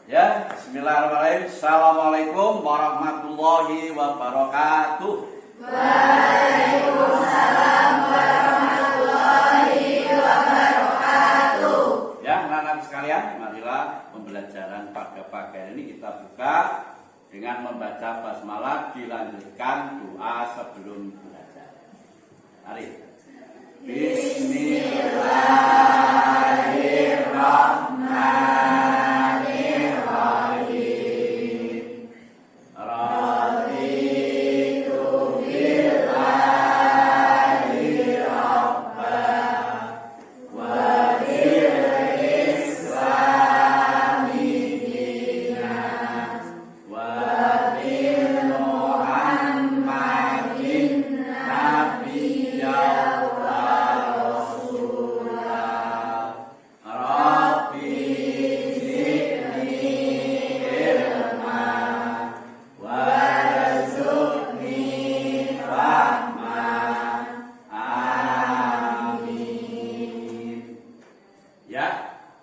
Ya, bismillahirrahmanirrahim. Assalamualaikum warahmatullahi wabarakatuh. Waalaikumsalam warahmatullahi wabarakatuh. Ya, anak-anak sekalian, marilah pembelajaran pada pagi ini kita buka dengan membaca basmalah, dilanjutkan doa sebelum belajar. Mari. Bismillahirrahmanirrahim. Raditu billahi rabban wa bil islami dinan wa bil muhammadin nabiyyan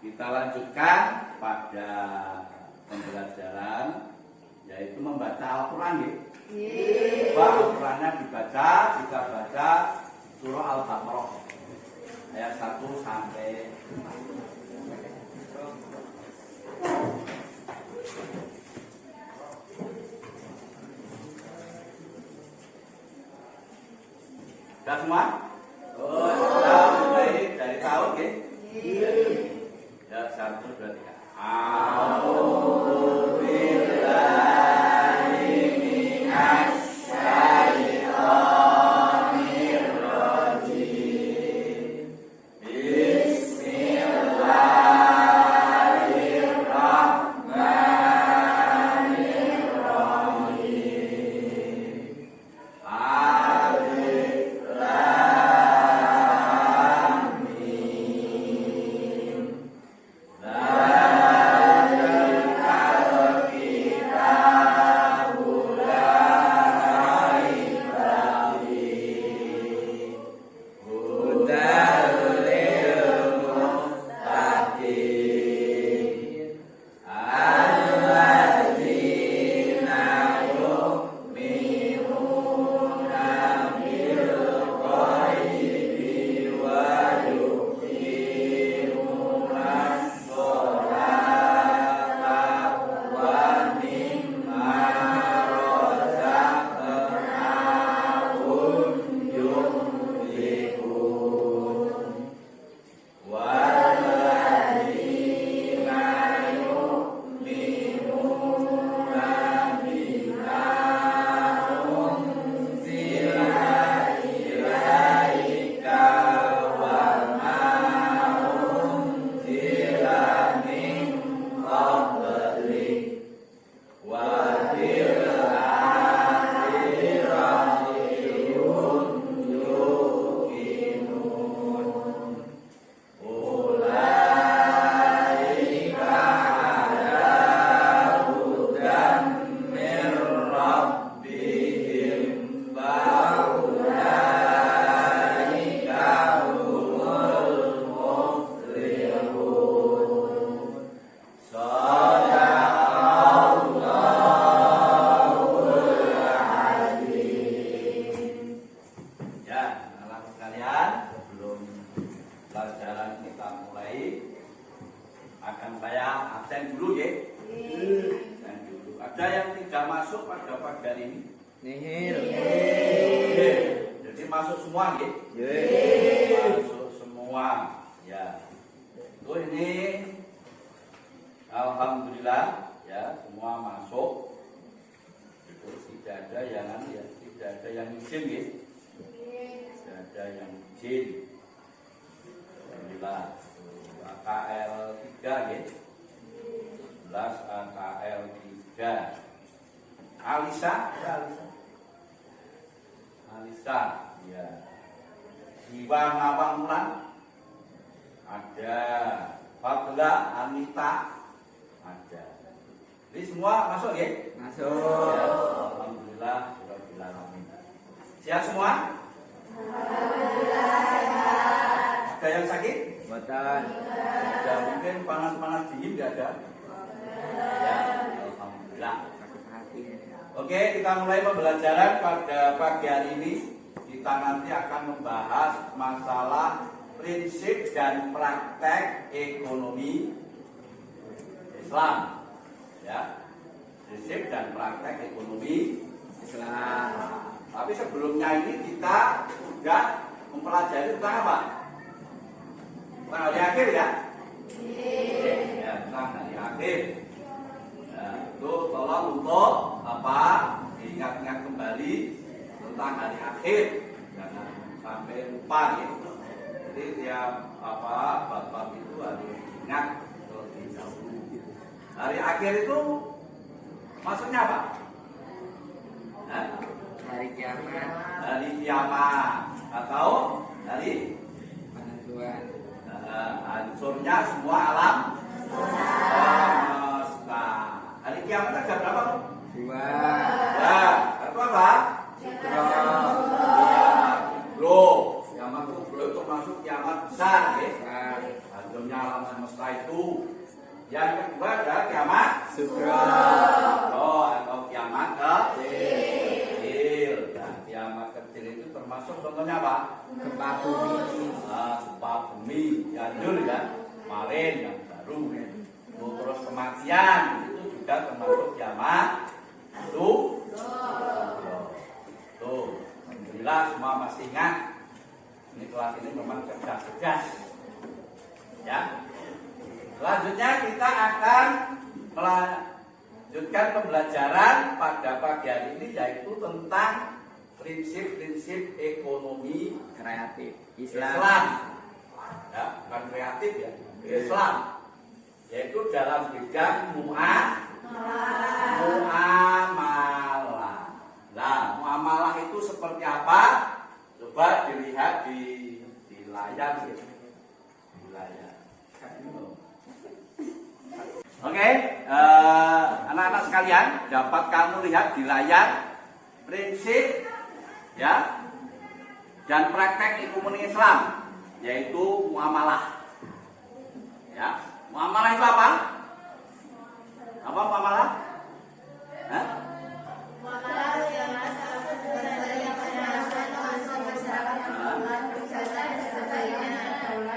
kita lanjutkan pada pembelajaran yaitu membaca Al-Quran. Al-Qurannya dibaca, kita baca surah Al-Baqarah ayat 1 sampai 4. Sudah semua? Sudah mulai dari tahun ya? Ya, 1, 2, 3. A'udzu billahi minasy syaithanir rajim. Bismillahirrahmanirrahim. Alif lam mim. Akan saya absen dulu ya. Ada yang tidak masuk pada pagi hari ini? Nihil. Jadi masuk semua ya? Masuk semua. Ya. Itu ini alhamdulillah ya, semua masuk. Itu tidak ada yang izin ya. Tidak ada yang izin. Alhamdulillah. AKL 3 ya. 11 AKL 3. Alisa ya. Jiwa Nawang Mulan ada. Fadla Anita ada. Jadi semua masuk ya? Masuk. Ya, alhamdulillah rabbil alamin. Siap semua? Alhamdulillah sehat. Ada yang sakit? Boten. Ada, mungkin panas-panas dingin enggak ada? Ya, alhamdulillah. Oke, kita mulai pembelajaran pada pagi hari ini. Kita nanti akan membahas masalah prinsip dan praktek ekonomi Islam. Ya, prinsip dan praktek ekonomi Islam. Tapi sebelumnya ini kita sudah mempelajari tentang apa? Tentang hari akhir ya? Ya, tentang hari akhir. Nah, itu tolong untuk apa? Diingat-ingat kembali tentang hari akhir. Jangan sampai lupa gitu. Jadi tiap apa bab-bab itu harus diingat terlebih dahulu. Hari akhir itu maksudnya apa? Nah, Hari kiamat, hari kiamat atau hari penentuan. hancurnya semua alam semesta. Hari kiamat ada berapa? 2. Ya, itu apa? Kubro. Kiamat kubro itu termasuk kiamat besar, ya. Hancurnya alam semesta itu. Yang kedua ada kiamat Sugro. oh, atau kiamat kecil. Dan kiamat kecil itu termasuk contohnya apa? Gempa bumi. Gempa bumi, Cianjur ya, kemarin yang baru ya. Terus kematian itu juga termasuk kiamat itu. Tuh, alhamdulillah semua masih ingat. Ini kelas ini memang cerdas-cerdas. Ya. Selanjutnya kita akan melanjutkan pembelajaran pada pagi hari ini yaitu tentang prinsip-prinsip ekonomi Kreatif Islam. Ya, bukan kreatif ya, Islam. Yaitu dalam bidang muamalah. Nah, muamalah itu seperti apa? Coba dilihat di layar ya. Di layar. Oke, anak-anak sekalian, dapat kamu lihat di layar prinsip ya dan praktek ekonomi Islam, yaitu muamalah. Ya, muamalah itu apa? Apa muamalah? Hah?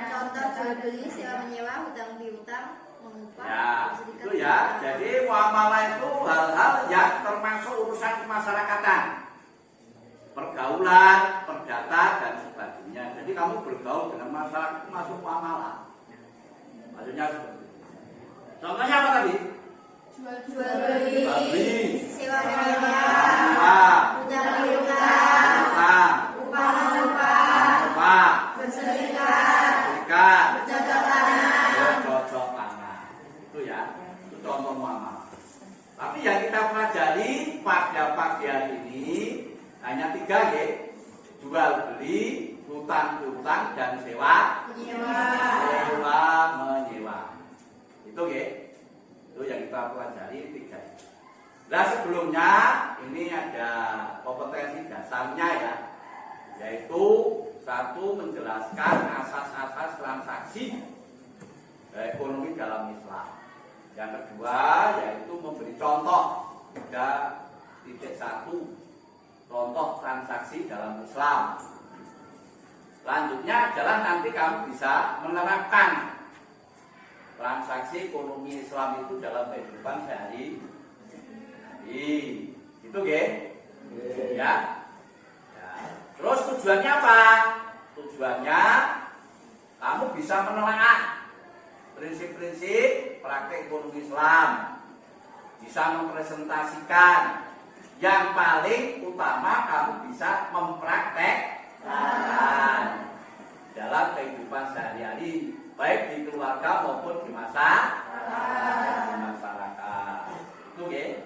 Contoh jual beli, sewa menyewa, hutang piutang, mengupah. Ya, itu ya. Jadi muamalah itu hal-hal yang termasuk urusan kemasyarakatan, pergaulan, perdata dan sebagainya. Jadi kamu bergaul dengan masyarakat itu masuk muamalah. Maksudnya seperti itu. Contohnya apa tadi? Jual beli, sewa menyewa, hutang piutang, upah mengupah, berserikat, bercocok tanam. Itu ya, itu contoh muamalah. Tapi yang kita pelajari pada pagi hari ini hanya 3 ya. Jual beli, hutang piutang dan sewa menyewa. Itu ya. Itu yang kita pelajari 3. Nah, sebelumnya ini ada kompetensi dasarnya ya. Yaitu 1 menjelaskan asas-asas transaksi ekonomi dalam Islam. Yang kedua yaitu memberi contoh pada titik 1 contoh transaksi dalam Islam. Selanjutnya adalah nanti kamu bisa menerapkan transaksi ekonomi Islam itu dalam kehidupan sehari-hari. Gitu ya. Terus tujuannya apa? Tujuannya kamu bisa menelaah prinsip-prinsip praktek ekonomi Islam, bisa mempresentasikan, yang paling utama kamu bisa mempraktekkan dalam kehidupan sehari-hari, baik di keluarga maupun di masyarakat. Itu ya.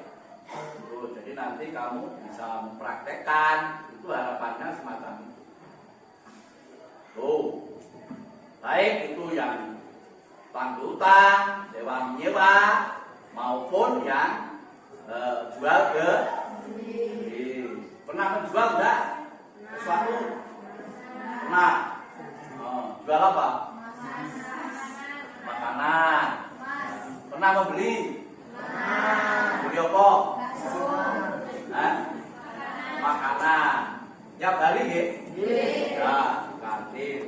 Jadi nanti kamu bisa mempraktekkan, itu harapannya semacam itu. Baik itu yang utang, sewa menyewa maupun yang jual beli. Pernah menjual enggak? Sesuatu? Pernah. Jual apa? Makanan. Pernah membeli? apa? Hah? Makanan. Ya balik ya? Ya, kantin.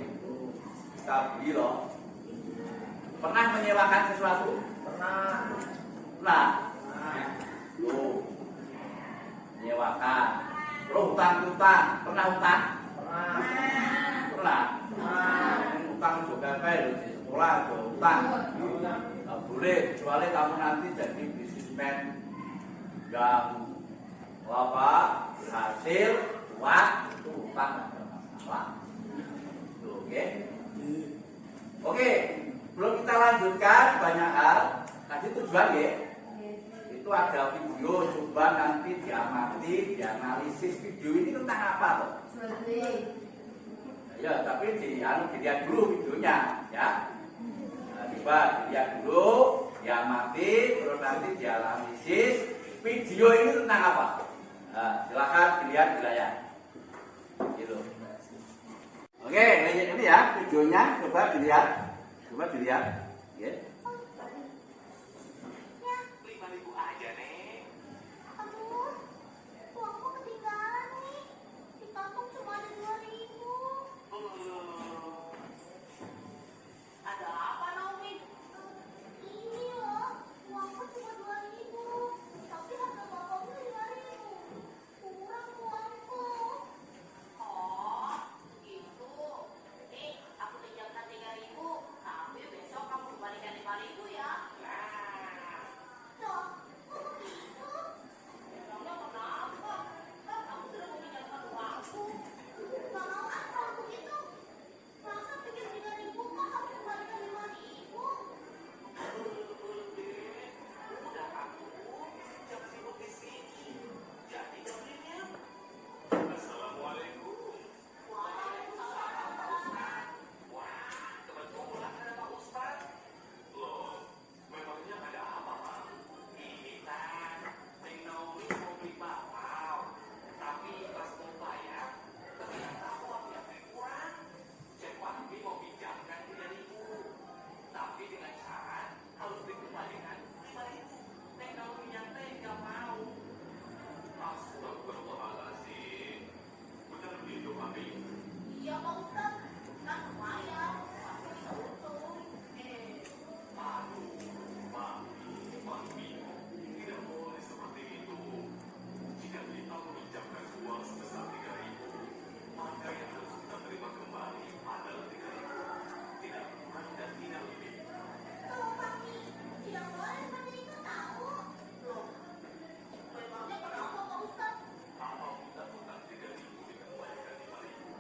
Kita beli loh. Pernah menyewakan sesuatu? Pernah. Pernah. Tuh. Menyewakan. Terus hutang-hutang. Pernah hutang? Pernah. Pernah. Hutang juga kayak di sekolah ada hutang. Nggak boleh, kecuali kamu nanti jadi bisnismen yang apa berhasil kuat itu hutang nggak ada masalah. Tuh, oke? Oke, belum kita lanjutkan banyak hal. Tadi tujuan ya. Itu ada video, coba nanti diamati, dianalisis video ini tentang apa tuh? Ya, tapi dilihat dulu videonya, ya. Nah, coba dilihat dulu, diamati, terus nanti dianalisis video ini tentang apa. Nah, silakan dilihat di layar. Gitu. Oke, ini ya videonya, coba dilihat, ya. 5.000 aja nih. Aduh, uangku ketinggalan nih. Di kantong cuma ada 2.000. Ada apa Naomi? Ini loh, uangku cuma 2.000. Tapi harga bapakku 5.000. Kurang uangku. Oh, gitu. Nih, aku pinjamkan 3.000. Tapi besok kamu kembalikan 5.000 ya. Nah, Loh, kok begitu? emangnya kenapa? Kan kamu sudah meminjamkan uangku. Gak mau ah kalau begitu. Masa pikir 3.000 kok harus kembalikan 5.000? Udah aku jam sibuk di sini. Jadi jaminya. Assalamualaikum. Waalaikumsalam, Pak Ustaz. Wah, kebetulan ada Pak Ustaz. Loh, memangnya ada apa, Pak? Ini kan, Neng Naomi mau beli bakpao. Tapi pas mau bayar, ternyata uangnya kurang. Cek Wahmi mau pinjamkan 3.000. Tapi dengan syarat harus dikembalikan 5.000. Neng Naomi yang tega mau. Astagfirullahaladzim. Benar begitu, Mami? Iya, Pak Ustaz. Kan lumayan. Aku bisa untung. Aduh, Mami, tidak boleh seperti itu. Jika kita meminjamkan uang sebesar 3.000, maka yang harus kita terima kembali adalah 3.000. Tidak kurang dan tidak lebih. Tuh, Mami. Tidak boleh seperti itu tahu. Loh, Memangnya kenapa, Pak Ustaz? kalau kita hutang 3.000 dikembalikan 5.000,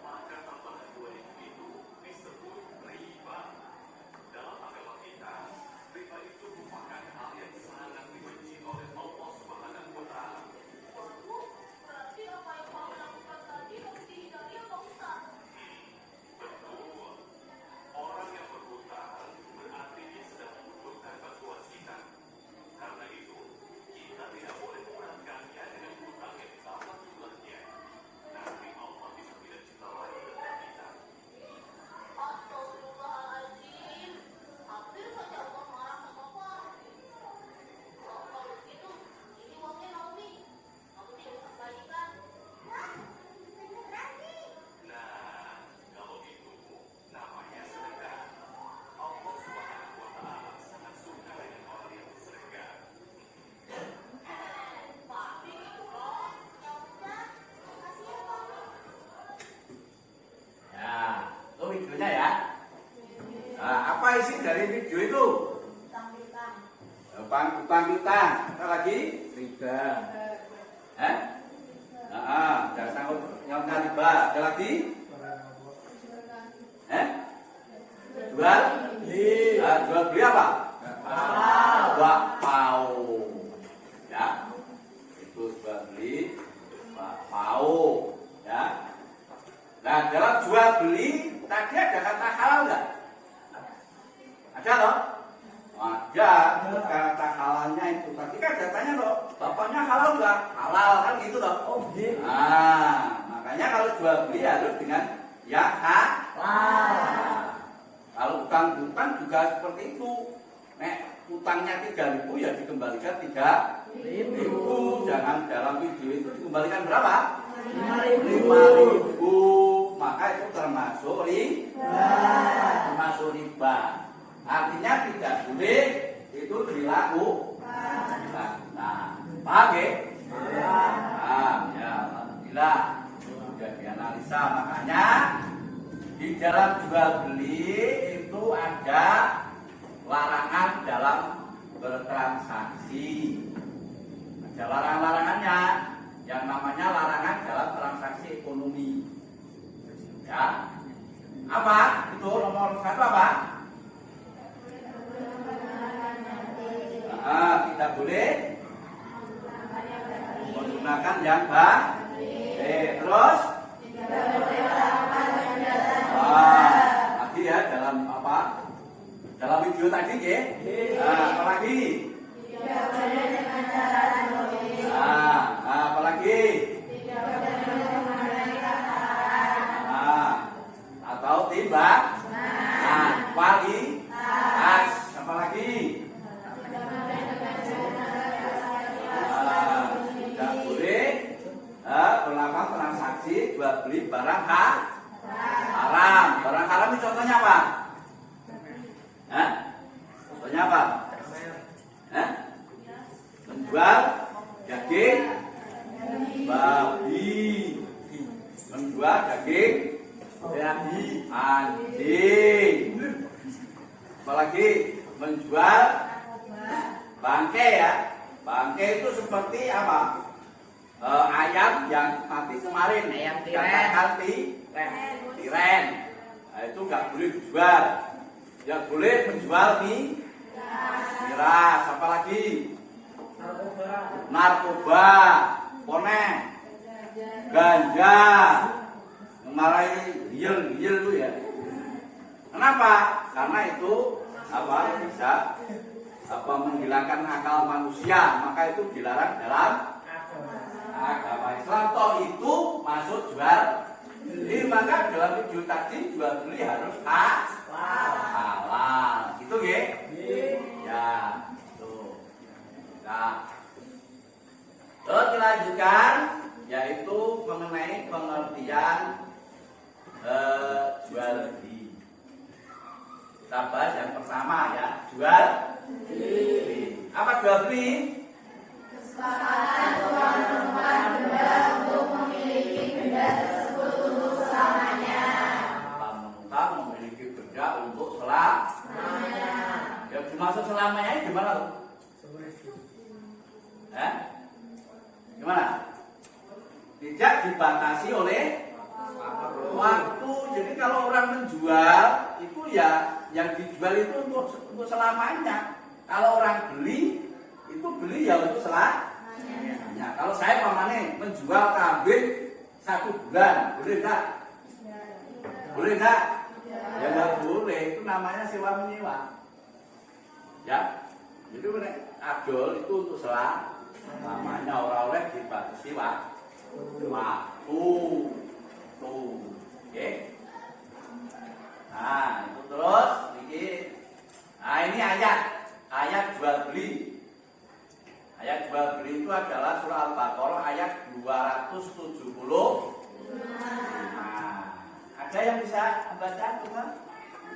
maka tambahan 2.000 itu disebut riba. Dalam agama kita, riba itu merupakan hal yang sangat dibenci oleh Allah Subhanahu wa Ta'ala. Waduh, berarti apa yang Mami lakukan tadi harus dihindari ya, Pak Ustaz? Betul. Orang yang berhutang berarti dia sedang membutuhkan bantuan kita. Karena itu, kita tidak boleh memberatkannya dengan hutang yang sama jumlahnya. Nanti Allah bisa tidak cinta lagi dengan kita. Astagfirullahaladzim. Hampir saja Allah marah sama Fahmi. Kalau begitu, ini uangnya Naomi. Kamu tidak usah kembalikan. Wah, beneran nih. Nah, kalau itu namanya sedekah. Allah Subhanahu wa Ta'ala sangat suka dengan orang yang bersedekah. Fahmi gitu loh. Ya udah, makasih ya Fahmi. Ya, itu videonya ya. Nah, apa isi dari video itu? Utang-utang. Utang-utang. Apa lagi? Riba. Jangan sanggup nyontek riba. Ada lagi? Jual? Jual beli apa? Bakpao. Ya, itu jual beli bakpao. Ya. Nah, dalam jual beli tadi ada kata halal nggak? Ada loh? Ada. Kata halalnya itu tadi kan datanya loh. Bapaknya halal nggak? Halal kan gitu loh. Oh, gitu. Nah, makanya kalau jual beli harus dengan ya halal. Kalau utang-utang juga seperti itu. Nek utangnya 3.000 ya dikembalikan 3.000. Ibu, jangan dalam video itu dikembalikan berapa? 5.000. 5.000. Maka itu termasuk riba. Artinya tidak boleh itu dilakukan. Nah, paham ya? Paham ya, alhamdulillah. Sudah dianalisa, makanya di dalam jual beli itu ada larangan dalam bertransaksi. Ada larangan-larangannya, yang namanya larangan dalam transaksi ekonomi. Ya, apa? Itu nomor 1 apa? Tidak boleh menggunakan yang terus tadi ya dalam apa? Dalam video tadi ya. Apa lagi? Apa lagi? Atau timbang. Kualitas. Apa lagi? Tidak boleh melakukan transaksi jual beli barang haram. Barang haram itu contohnya apa? Contohnya apa? Menjual daging babi, menjual daging anjing, apalagi menjual bangkai ya. Bangkai itu seperti apa? Ayam yang mati kemarin, Ayam tiren. Nah, itu nggak boleh dijual. Yang boleh menjual miras, apa lagi? Narkoba, poneh, ganja, memarahi yel itu ya. Kenapa? Karena itu bisa menghilangkan akal manusia, maka itu dilarang dalam agama Islam. Toh itu masuk jual beli, maka dalam video tadi jual beli harus halal. Gitu ya? Ya, tuh. Nah, terus dilanjutkan yaitu mengenai pengertian jual beli. Kita bahas yang pertama ya, jual beli. Apa jual beli? Kesepakatan dua penumpang benda untuk memiliki benda tersebut untuk selamanya. Menumpang memiliki benda untuk selamanya. Yang dimaksud selamanya ini gimana tuh? Gimana? Tidak dibatasi oleh waktu. Jadi kalau orang menjual itu ya yang dijual itu untuk selamanya. Kalau orang beli itu beli ya untuk selamanya. Kalau saya pamane menjual kambing 1 bulan, boleh enggak? Boleh enggak? Ya enggak boleh. Itu namanya sewa menyewa. Ya. Jadi adol itu untuk selamanya, orang oleh dibatasi waktu. Oke. Nah, itu terus ini ayat jual beli. Ayat jual beli itu adalah surah Al-Baqarah ayat 270. Ada yang bisa baca bukan?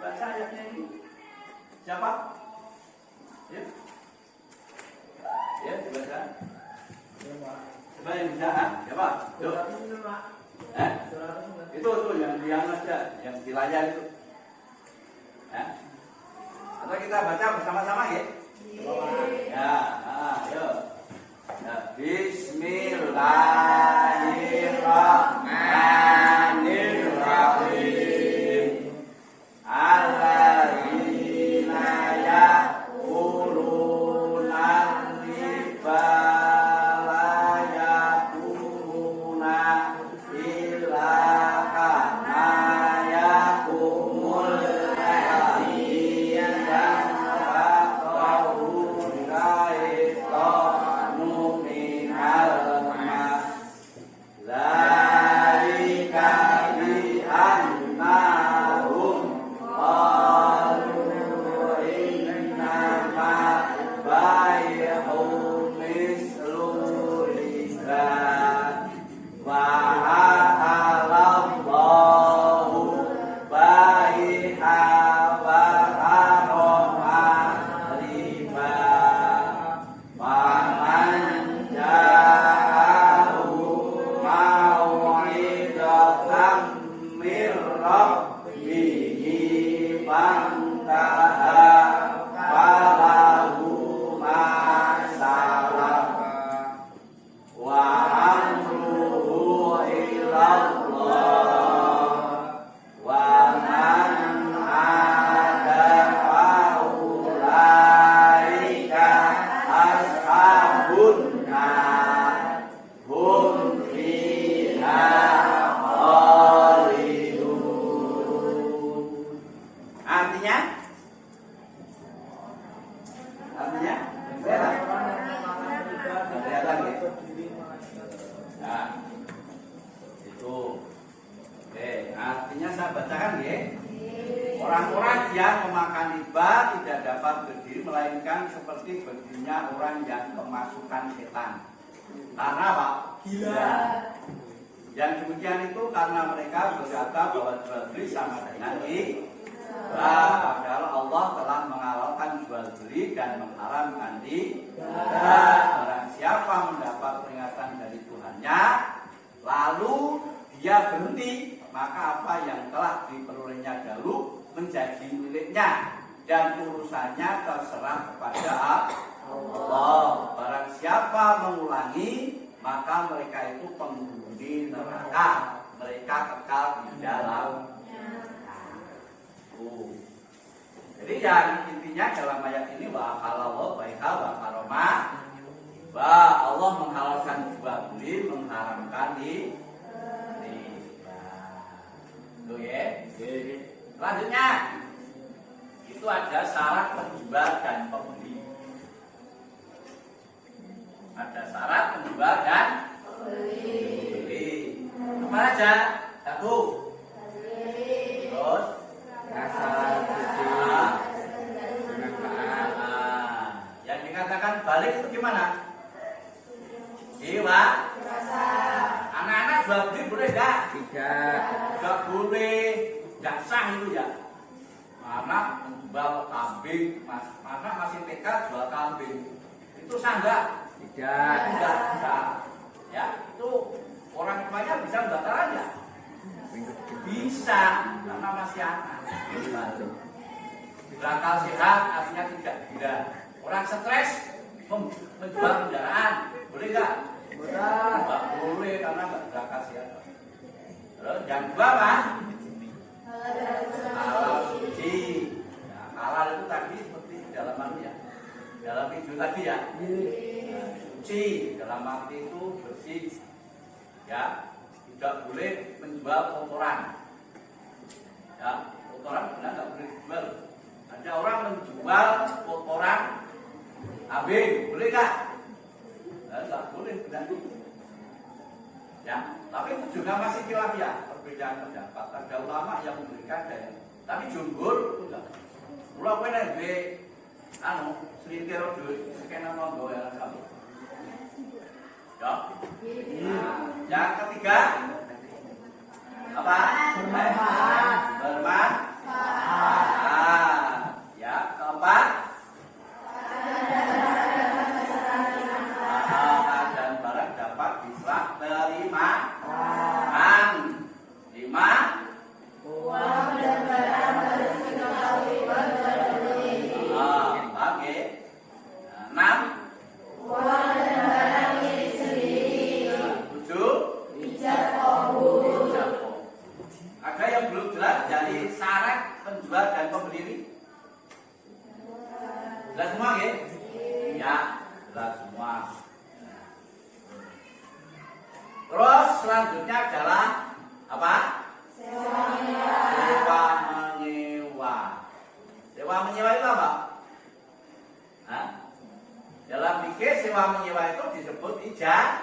Baca ayatnya ini. Siapa? Ya, dibaca. Coba yang bisa, siapa? Yuk. Itu yang diam aja, yang di layar itu. Atau kita baca bersama-sama ya? Ya, yuk. Bismillahirrahmanirrahim. Alladzina ya'kuluna riba la yaqumuna illa kama yaqumul ladzi yatafakkaru syaitanu minal mas. Dzalika bi annahum qalu innama bai'u misl rabbihi fantaha falahu ma salaf wa amruhu ilallah wa man ada faulaika ashabun nar hum fiha khalidun. Artinya nah, itu. Oke, artinya saya bacakan ya. Orang-orang yang memakan riba tidak dapat berdiri melainkan seperti berdirinya orang yang kemasukan setan. Karena apa? Gila. Yang demikian itu karena mereka berkata bahwa jual beli sama dengan riba. Padahal Allah telah menghalalkan jual beli dan mengharamkan riba. Barang siapa mendapat peringatan dari Tuhannya, lalu dia berhenti, maka apa yang telah diperolehnya dahulu menjadi miliknya dan urusannya terserah kepada Allah. Barang siapa mengulangi, maka mereka itu penghuni neraka, mereka kekal di dalamnya. Jadi yang intinya dalam ayat ini wa halallahu bai'a wa harama, bahwa Allah menghalalkan jual beli, mengharamkan riba. Itu ya. Selanjutnya itu ada syarat penjual dan pembeli. Ada syarat penjual dan pembeli. Apa aja? Satu. Terus yang dikatakan balik itu gimana? Iya, anak-anak jual beli boleh enggak? Tidak boleh, tidak sah itu ya. Anak menjual kambing, anak masih TK jual kambing, itu sah enggak? Tidak sah. Ya, itu orang tuanya bisa membatalkan ya? Bisa, karena masih anak. Berakal sehat artinya tidak gila. Orang stres menjual kendaraan, boleh nggak? Nggak boleh karena nggak berakal sehat. Terus yang kedua apa? Halal suci. Nah, halal itu tadi seperti dalam arti ya, dalam video tadi ya. Suci dalam arti itu bersih. Ya, tidak boleh menjual kotoran. Ya, kotoran benar nggak boleh dijual. Ada orang menjual kotoran kambing, boleh nggak? Nggak boleh benar. Ya, tapi itu juga masih khilaf ya, perbedaan pendapat. Ada ulama yang memberikan daya, tapi jumhur itu enggak. Mulai kowe nek duwe selintir duit sekian monggo ya kamu. Ya. Nah, yang ketiga apa? Bermanfaat. Ya, keempat dan barang dapat diserah terima. Lima uang dan barang harus diketahui berbeda. Oke. 6 uang dan barang milik sendiri. 7 ijab qabul. Ada yang belum jelas dari syarat penjual dan pembeli ini? Jelas semua ya? Ya, jelas semua. Terus selanjutnya adalah apa? Sewa menyewa. Sewa menyewa itu apa? Hah? Dalam fikih sewa menyewa itu disebut ijarah.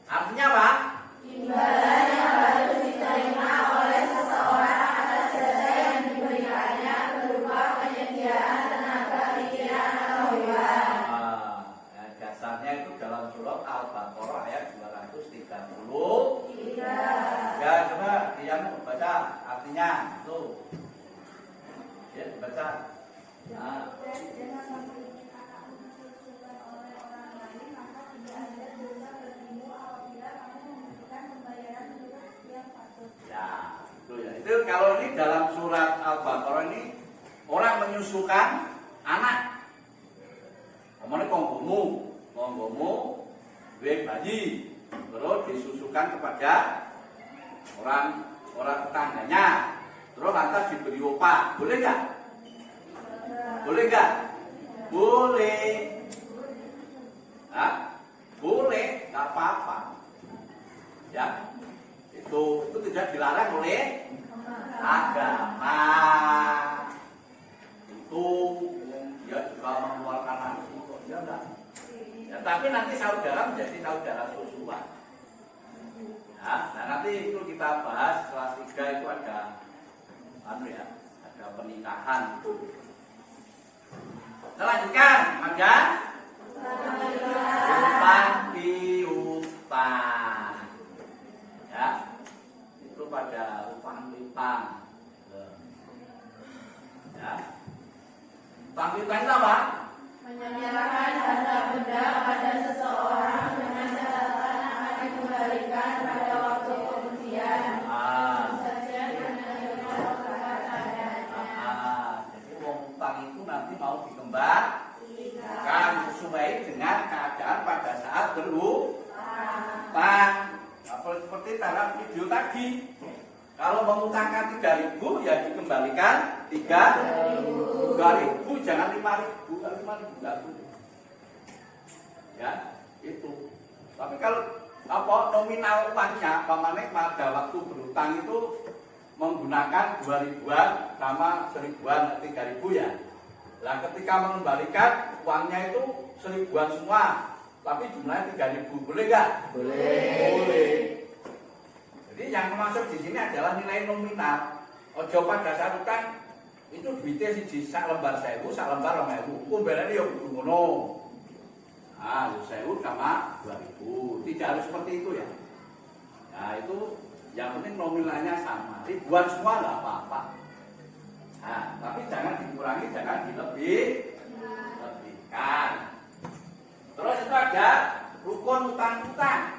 Artinya apa? Imbalan yang harus diterima oleh seseorang atas jasa yang diberikannya berupa penyediaan tenaga pikiran atau hewan. Dasarnya itu dalam surat Al-Baqarah ayat 230. Ya, coba yang baca artinya itu. Ya, baca. Nah. Itu kalau ini dalam surat Al-Baqarah ini orang menyusukan anak. Omongnya konggomu, bayi, terus disusukan kepada orang tetangganya, terus lantas diberi upah, boleh nggak? Boleh nggak? Boleh. Nah, boleh, nggak apa-apa. Ya, itu tidak dilarang oleh agama. Itu dia juga mengeluarkan nafsu kok, ya enggak. Ya, tapi nanti saudara menjadi saudara susuan. Ya, nah nanti itu kita bahas kelas 3 itu ada ada pernikahan. Kita lanjutkan, maka utang piutang. Ya, itu pada utang-piutang. Ya. Utang piutang itu apa? Menyerahkan harta benda pada seseorang dengan catatan akan dikembalikan pada waktu kemudian. Saja dengan keadaan. Jadi uang utang itu nanti mau dikembalikan sesuai dengan keadaan pada saat berutang. Seperti dalam video tadi. Kalau mengutangkan 3.000 ya dikembalikan 3.000, jangan 5.000, 5.000 enggak boleh. Ya, itu. Tapi kalau nominal uangnya, pamannya pada waktu berutang itu menggunakan 2.000-an sama 1.000-an, 3.000 ya. Nah, ketika mengembalikan uangnya itu 1.000-an semua, tapi jumlahnya 3.000, boleh nggak? Boleh. Jadi yang termasuk di sini adalah nilai nominal. Ojo pada saat utang itu duitnya siji sak lembar 1.000, sak lembar 2.000. Kumbalane yo kudu ngono. Ah, 1.000 sama 2.000. Tidak harus seperti itu ya. Nah, itu yang penting nominalnya sama. Ribuan semua enggak apa-apa. Nah, tapi jangan dikurangi, jangan dilebihkan. Terus itu ada rukun utang-utang.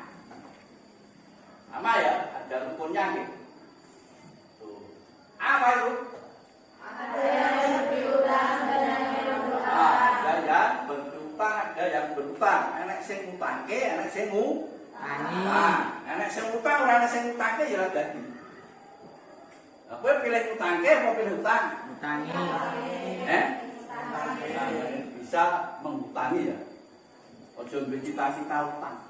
Sama ya, ada rukunnya nih. Tuh. Apa itu? Ada yang berutang dan yang berutang. Ada yang berutang, ada yang berutang. Enek sing ngutangke, enek sing ngutangi. Enek sing utang, ora enek sing ngutangke ya dadi. Lah kowe pilih ngutangke apa pilih utang? Ngutangi. Bisa mengutangi ya. Ojo duwe cita-cita utang.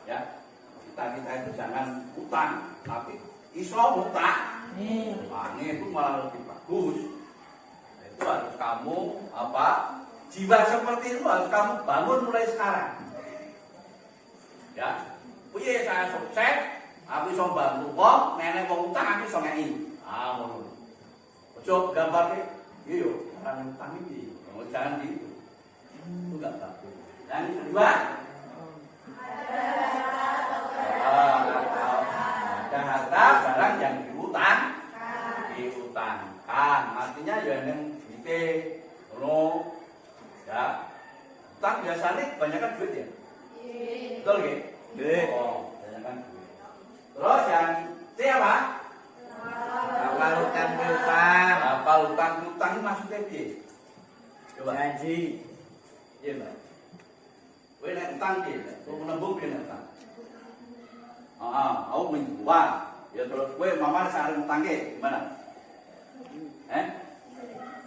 Ya. Kita itu jangan utang, tapi iso utang. Ini itu malah lebih bagus. Itu harus kamu jiwa seperti itu harus kamu bangun mulai sekarang. Ya, piye saya sukses, aku iso bantu wong, nenek wong utang aku iso ngeki. Ngono. Ojo gambarke, iya yo, orang utang iki, jangan gitu. Itu enggak bagus. Dan yang kedua, ada harta barang yang diutangkan, artinya ya yang duite, ya. Utang biasanya kebanyakan duit ya, betul nggih? Kebanyakan duit. Terus yang siapa? Hafal utang piutang. Hafal utang piutang ini maksudnya piye? Coba. Janji. Iya, Mbak. Kowe nek utang piye? Kowe menembung piye nek utang? Aku menjual. Ya terus kowe mamane sareng utangke gimana?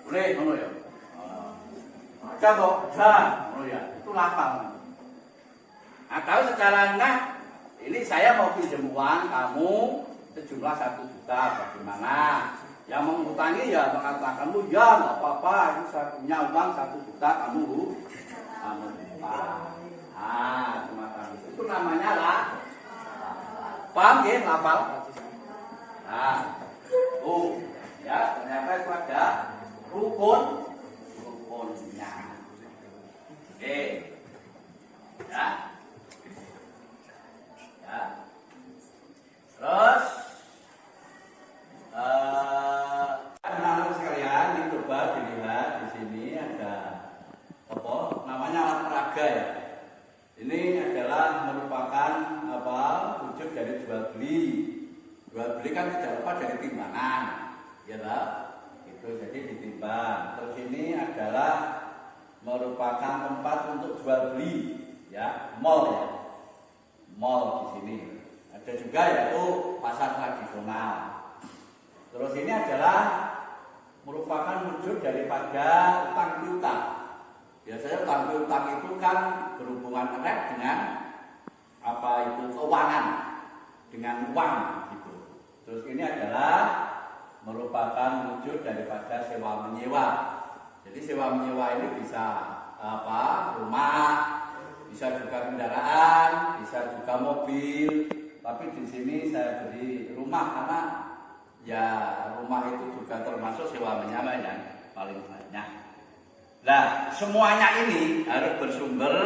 Boleh ngono ya? Ada toh? Ada. Ngono ya. Itu lapang. Atau secara enggak, ini saya mau pinjam uang kamu sejumlah 1 juta, bagaimana? Yang mengutangi ya mengatakan kamu ya nggak apa-apa, ini saya punya uang 1 juta kamu utang. Semacam itu namanya lah. Paham ya, hafal? Nah, ya ternyata itu ada rukunnya. Oke, ya. Terus, anak-anak sekalian, ini coba dilihat di sini ada namanya alat peraga ya. Ini adalah merupakan wujud dari jual beli. Jual beli kan tidak lepas dari timbangan, ya lah. Itu jadi ditimbang. Terus ini adalah merupakan tempat untuk jual beli, ya, mall ya, mall di sini. Ada juga yaitu pasar tradisional. Terus ini adalah merupakan wujud daripada utang piutang. Biasanya utang piutang itu kan berhubungan erat dengan apa itu keuangan, dengan uang gitu. Terus ini adalah merupakan wujud daripada sewa menyewa. Jadi sewa menyewa ini bisa apa? Rumah, bisa juga kendaraan, bisa juga mobil. Tapi di sini saya beri rumah karena ya rumah itu juga termasuk sewa menyewa yang paling banyak. Nah, semuanya ini harus bersumber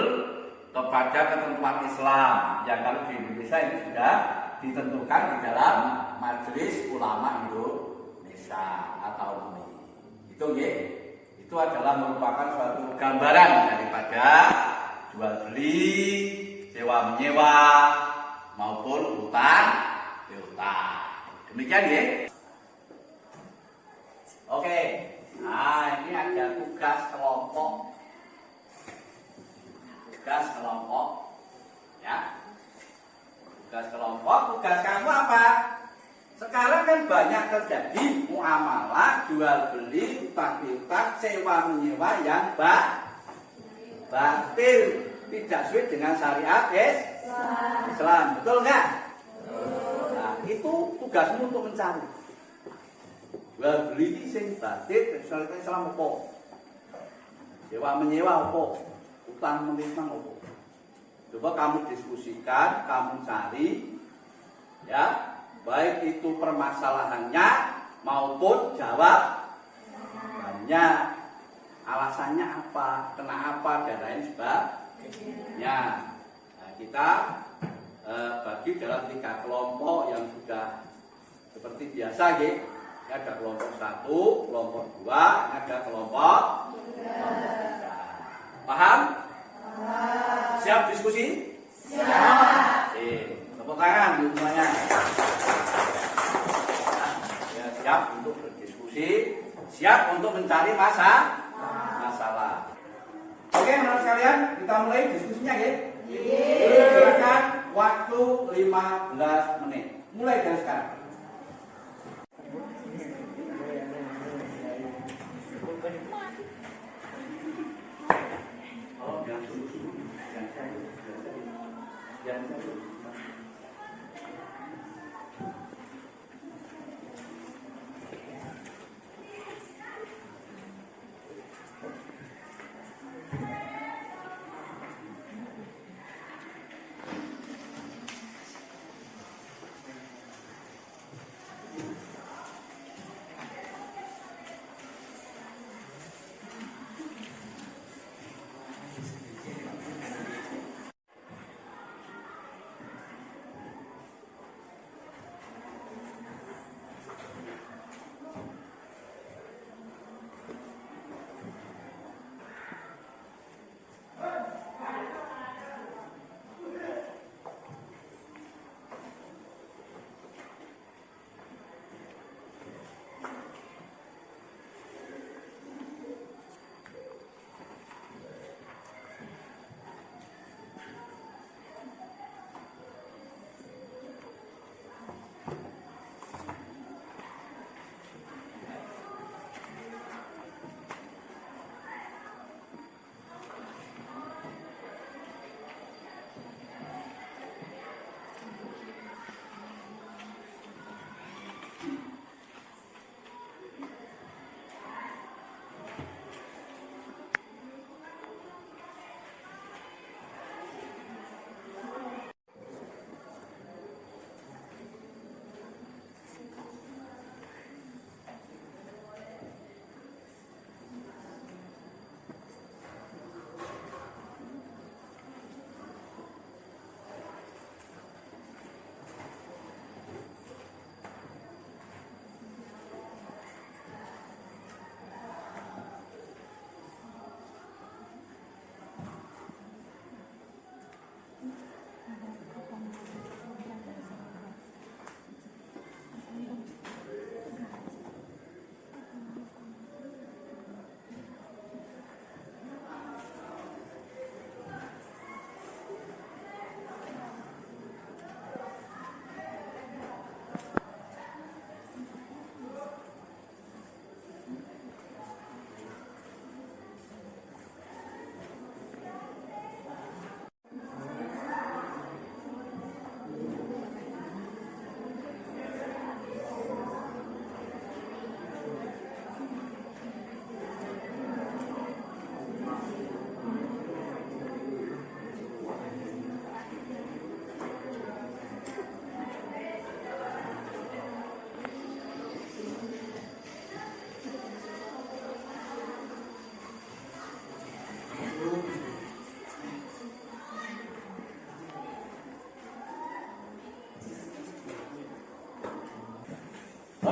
kepada ketentuan Islam yang kalau di Indonesia ini sudah ditentukan di dalam Majelis Ulama Indonesia atau MUI. Itu adalah merupakan suatu gambaran daripada jual beli, sewa menyewa maupun utang piutang. Demikian ya. Oke. Nah, ini ada tugas kelompok. Tugas kelompok. Ya. Tugas kelompok, tugas kamu apa? Sekarang kan banyak terjadi muamalah jual beli, utang piutang, sewa menyewa yang batil, tidak sesuai dengan syariat Islam. Betul nggak? Nah, itu tugasmu untuk mencari. Jual beli sing batil syariat Islam apa? Sewa menyewa apa? Utang piutang apa? Coba kamu diskusikan, kamu cari, ya. Baik itu permasalahannya maupun jawabannya, alasannya apa, kenapa dan lain sebagainya. Nah, kita bagi dalam 3 kelompok yang sudah seperti biasa, gitu. Ini ada kelompok 1, kelompok 2, ini ada kelompok 3. Paham? Siap diskusi? Siap. Tepuk tangan semuanya. Ya, siap untuk berdiskusi, siap untuk mencari masalah. Oke, anak sekalian, kita mulai diskusinya ya. Silakan, waktu 15 menit. Mulai dari sekarang. Oh, jangan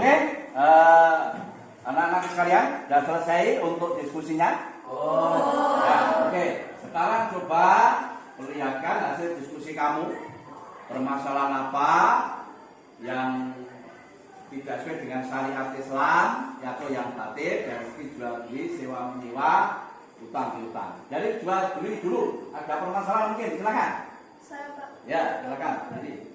Oke, anak-anak sekalian, sudah selesai untuk diskusinya? Ya, oke. Sekarang coba perlihatkan hasil diskusi kamu. Permasalahan apa yang tidak sesuai dengan syariat Islam, atau yang batil, dari segi jual beli, sewa menyewa, utang piutang. Jadi jual beli dulu. Ada permasalahan mungkin, silakan. Saya Pak. Ya, silakan. Jadi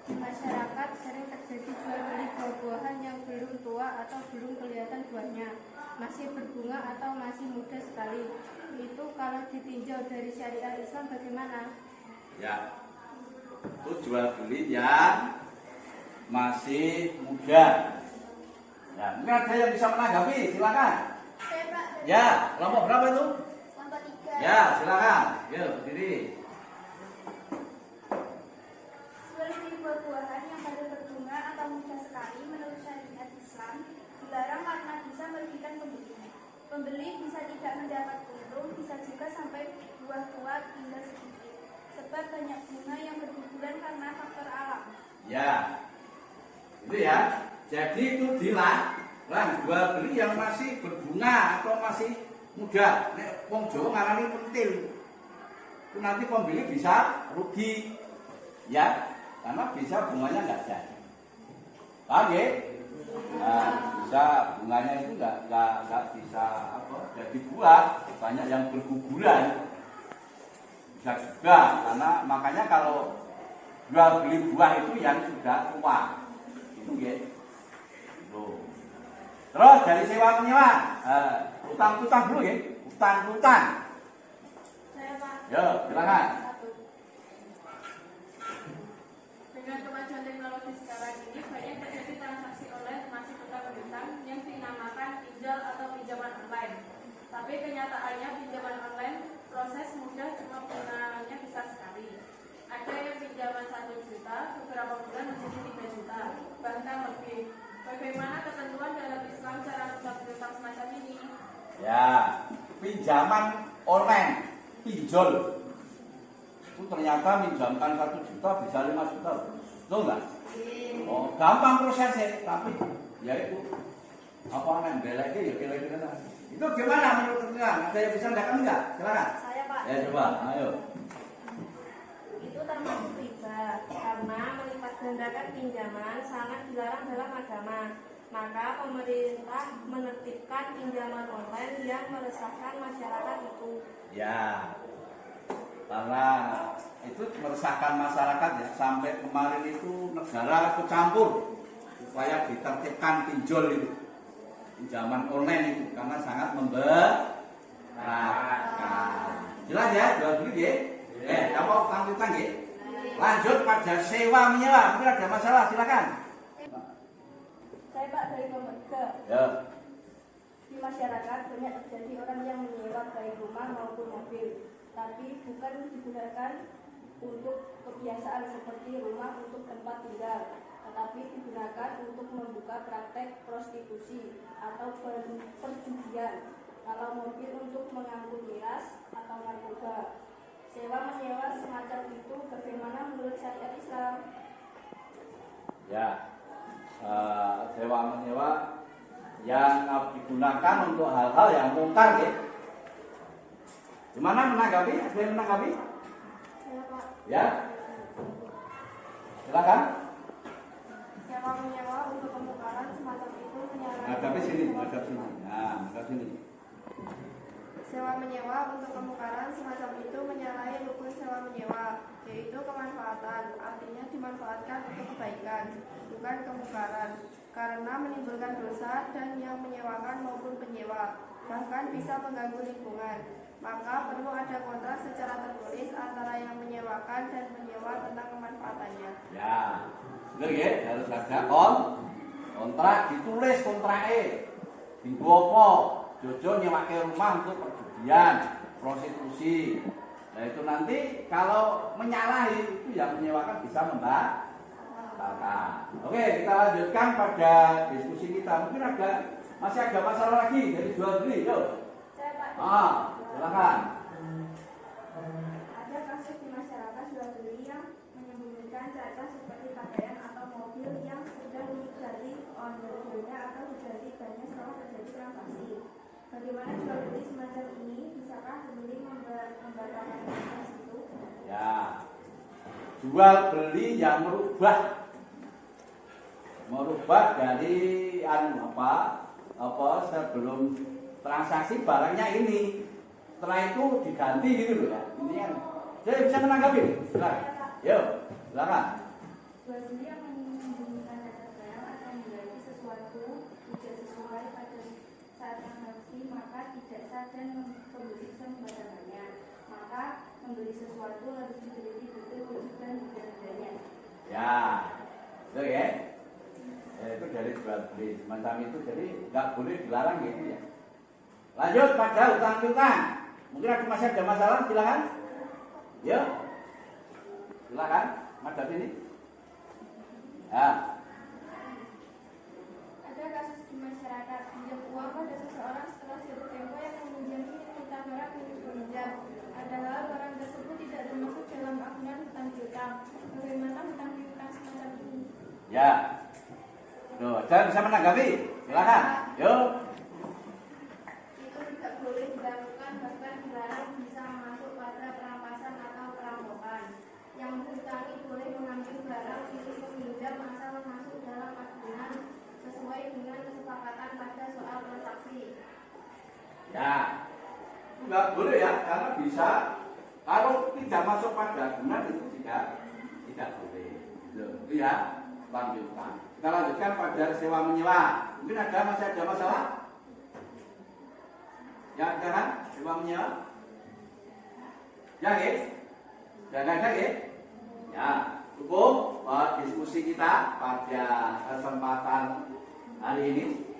Di masyarakat sering terjadi jual beli buah-buahan yang belum tua atau belum kelihatan buahnya, masih berbunga atau masih muda sekali. Itu kalau ditinjau dari syariat Islam bagaimana? ya, itu jual beli yang masih muda. Ya, mungkin ada yang bisa menanggapi, silakan. Saya Pak. Ya, kelompok berapa itu? Kelompok 3. Ya, silakan. Yuk, berdiri. Jual beli buah-buahan yang baru berbunga atau muda sekali menurut syariat Islam dilarang karena bisa merugikan pembeli. Pembeli bisa tidak mendapat untung, bisa juga sampai buah tua tinggal sedikit. Sebab banyak bunga yang berguguran karena faktor alam. Ya, itu ya. Jadi itu dilarang jual beli yang masih berbunga atau masih muda. Nek wong Jawa ngarani pentil. Itu nanti pembeli bisa rugi. Ya, karena bisa bunganya nggak jadi. Paham ya? Nah, bisa bunganya itu nggak bisa apa? Jadi buah, banyak yang berguguran. Bisa juga, karena makanya kalau jual beli buah itu yang sudah tua, itu ya. Terus dari sewa menyewa, utang-utang dulu ya, utang-utang. Saya Pak. Yo, silakan. Dengan kemajuan teknologi sekarang ini banyak terjadi transaksi online masih utang piutang yang dinamakan pinjol atau pinjaman online. Tapi kenyataannya pinjaman online proses mudah, cuma bunganya besar sekali. Ada yang pinjaman 1 juta beberapa bulan menjadi 3 juta, bahkan lebih. Bagaimana ketentuan dalam Islam cara utang piutang semacam ini? Ya, pinjaman online, pinjol. Itu ternyata minjamkan 1 juta bisa 5 juta. Betul nggak? Oh, gampang prosesnya, tapi ya itu apa namanya beleknya ya kira-kira. Itu gimana menurut kalian? Ada yang bisa mendakan enggak? Silakan. Saya Pak. Ya coba, ayo. Itu termasuk riba karena melipat gandakan pinjaman sangat dilarang dalam agama. Maka pemerintah menertibkan pinjaman online yang meresahkan masyarakat itu. Ya, karena itu meresahkan masyarakat ya. Sampai kemarin itu negara ikut campur supaya ditertibkan pinjol itu, pinjaman online itu, karena sangat memberatkan. Jelas ya, jual beli ya. Kamu utang-utang ya. Lanjut pada sewa menyewa. Mungkin ada masalah, silakan. Saya Pak dari kelompok 3. Ya. Di masyarakat banyak terjadi orang yang menyewa baik rumah maupun mobil, tapi bukan digunakan untuk kebiasaan seperti rumah untuk tempat tinggal, tetapi digunakan untuk membuka praktek prostitusi atau perjudian. Kalau mobil untuk mengangkut miras atau narkoba. Sewa menyewa semacam itu bagaimana menurut syariat Islam? Ya. Sewa menyewa yang digunakan untuk hal-hal yang mungkar ya. Gimana menanggapi? Ada yang menanggapi? Saya Pak. Ya. Silakan. Sewa menyewa untuk pembukaan semacam itu menyalahi. Menghadapi sini, menghadap sini. Nah, menghadap sini. Sewa menyewa untuk pemukaran semacam itu menyalahi rukun sewa menyewa, yaitu kemanfaatan, artinya dimanfaatkan untuk kebaikan, bukan kemukaran, karena menimbulkan dosa dan yang menyewakan maupun penyewa, bahkan bisa mengganggu lingkungan. Maka perlu ada kontrak secara tertulis antara yang menyewakan dan menyewa tentang kemanfaatannya. Ya, benar ya, harus ada kontrak, ditulis kontraknya. Dinggo apa? Jojo nyewake rumah untuk perjudian, prostitusi. Nah itu nanti kalau menyalahi itu yang menyewakan bisa membatalkan. Oke, kita lanjutkan pada diskusi kita. Mungkin masih ada masalah lagi dari jual beli. Yuk. Saya Pak. Silakan. Ada kasus di masyarakat jual beli yang menyembunyikan cacat seperti pakaian atau mobil yang sudah misalnya setelah terjadi transaksi. Bagaimana jual beli semacam ini? Bisakah pembeli membatalkan transaksi itu? Ya, jual beli yang merubah dari apa sebelum transaksi barangnya ini, setelah itu diganti gitu loh ya. Ini kan, saya bisa menanggapi, silakan. Yuk, silakan. Jual beli yang menyembunyikan data barang atau mengganti sesuatu tidak sesuai pada saat transaksi, maka tidak sah dan pembeli bisa membatalkannya. Maka membeli sesuatu harus diteliti betul wujud dan bedanya. Ya, itu ya. Ya, itu dari jual beli semacam itu, jadi nggak boleh dilarang gitu ya. Lanjut pada utang piutang. Mungkin masih ada masalah, silakan. Ya, silakan. Madhab ini. Ya. Ada kasus di masyarakat pinjam uang pada seseorang setelah jatuh tempo yang meminjami hutang barang milik peminjam. Padahal barang tersebut tidak termasuk dalam agunan hutang piutang. Bagaimana hutang piutang semacam ini? Ya. Loh, saya bisa menanggapi. Silakan. Yuk. Itu tidak boleh dilakukan, bahkan dilarang bisa masuk pada perampasan atau perampokan. Yang menghutangi boleh mengambil barang milik peminjam asal masuk dalam agunan sesuai dengan kesepakatan pada soal transaksi. Ya. Enggak boleh ya, karena bisa kalau tidak masuk pada agunan itu tidak boleh. Loh, itu ya, utang piutang. Kita lanjutkan pada sewa menyewa. Mungkin masih ada masalah? Ya, ada kan? Sewa menyewa? Ya, guys? Jangan ada, guys? Ya, cukup diskusi kita pada kesempatan hari ini.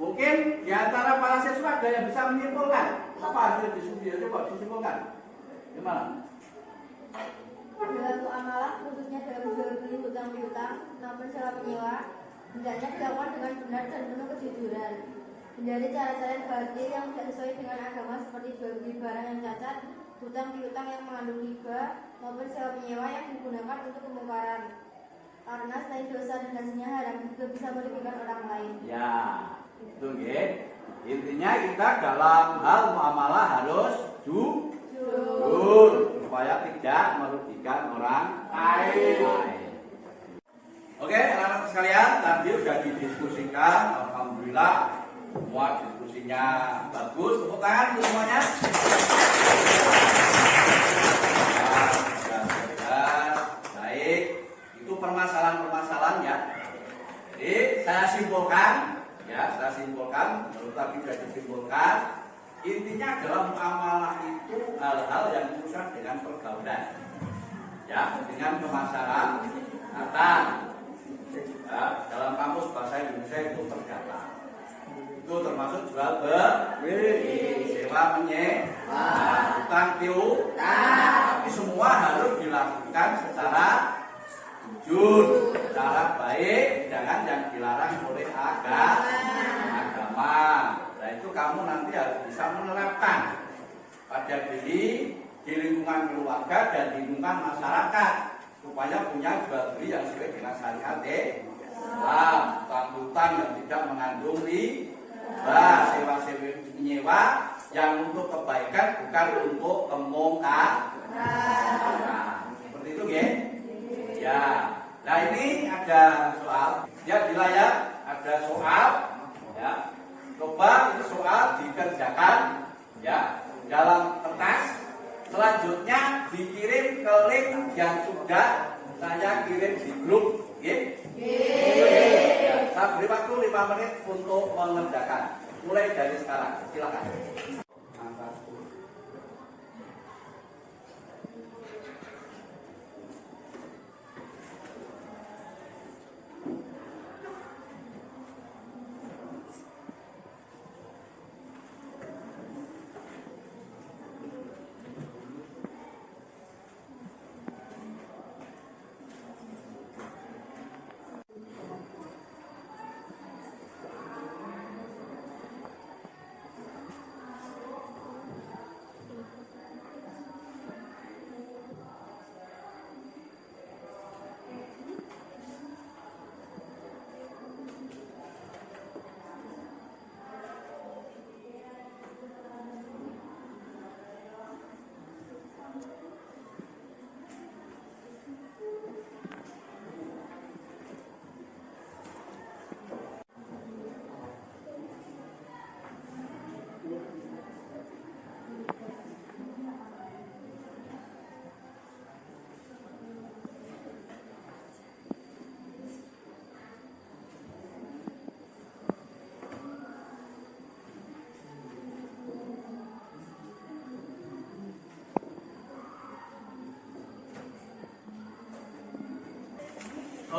Mungkin di antara para siswa ada yang bisa menyimpulkan apa hasil diskusi? Coba disimpulkan. Gimana? Dalam muamalah, khususnya dalam jual beli hutang piutang maupun sewa menyewa, hendaknya dilakukan dengan benar dan penuh kejujuran. Hindari cara-cara yang batil yang tidak sesuai dengan agama seperti jual beli barang yang cacat, hutang piutang yang mengandung riba, maupun sewa menyewa yang digunakan untuk kemungkaran. Karena selain dosa dan hasilnya haram juga bisa merugikan orang lain. Ya, itu ya. Intinya kita dalam hal muamalah harus jujur supaya tidak merugikan orang lain. Oke, anak-anak sekalian, tadi sudah didiskusikan. Alhamdulillah, semua diskusinya bagus. Tepuk tangan untuk semuanya. Baik, itu permasalahan-permasalahan ya. Jadi saya simpulkan, menurut tadi sudah disimpulkan. Intinya dalam muamalah itu hal-hal yang urusan dengan pergaulan, ya, dengan pemasaran, ya, dalam kamus bahasa Indonesia itu perdagangan. Itu termasuk jual beli, sewa menyewa, hutang piutang. Tapi semua harus dilakukan secara jujur, secara baik, jangan yang dilarang oleh agama. Nah itu kamu nanti harus bisa menerapkan pada diri, di lingkungan keluarga dan di lingkungan masyarakat supaya punya jual beli yang sesuai dengan syariat Islam, hutang yang tidak mengandung riba, sewa menyewa yang untuk kebaikan bukan untuk kemungkaran. Seperti itu ya. Ya. Nah ini ada soal. Ya di layar ada soal. Ya. Coba itu soal dikerjakan ya dalam kertas. Selanjutnya dikirim ke link yang sudah saya kirim di grup. Ya. Saya beri waktu 5 menit untuk mengerjakan. Mulai dari sekarang. Silakan.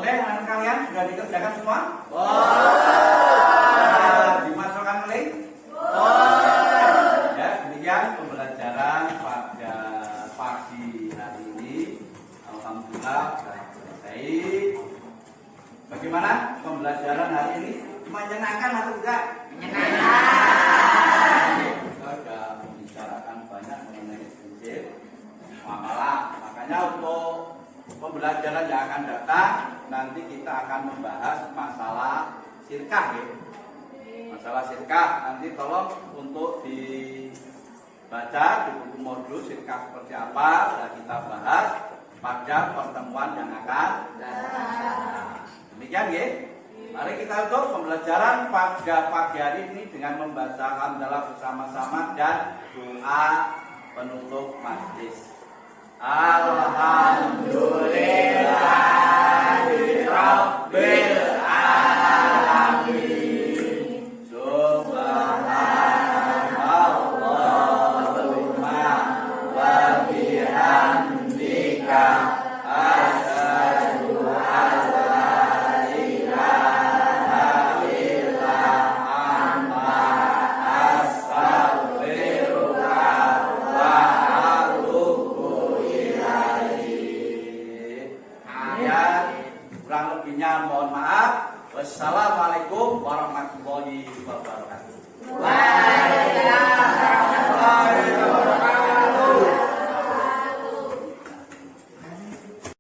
Boleh anak kalian sudah dikerjakan semua? Dimasukkan ke link? Ya, demikian pembelajaran pada pagi hari ini. Alhamdulillah sudah selesai. Bagaimana pembelajaran hari ini? Menyenangkan atau tidak? Menyenangkan. Kita sudah membicarakan banyak mengenai prinsip muamalah. Makanya untuk pembelajaran yang akan datang nanti kita akan membahas masalah sirkah ya. Masalah sirkah nanti tolong untuk dibaca di buku modul sirkah seperti apa dan kita bahas pada pertemuan yang akan datang. Demikian ya. Mari kita tutup pembelajaran pada pagi hari ini dengan membaca alhamdulillah bersama-sama dan doa penutup majelis. Alhamdulillahirabbil alamin. Subhanallahumma wa bihamdika asyhadu an la ilaha illa anta astaghfiruka wa atubu ilaik. Ya, kurang lebihnya mohon maaf. Wassalamualaikum warahmatullahi wabarakatuh.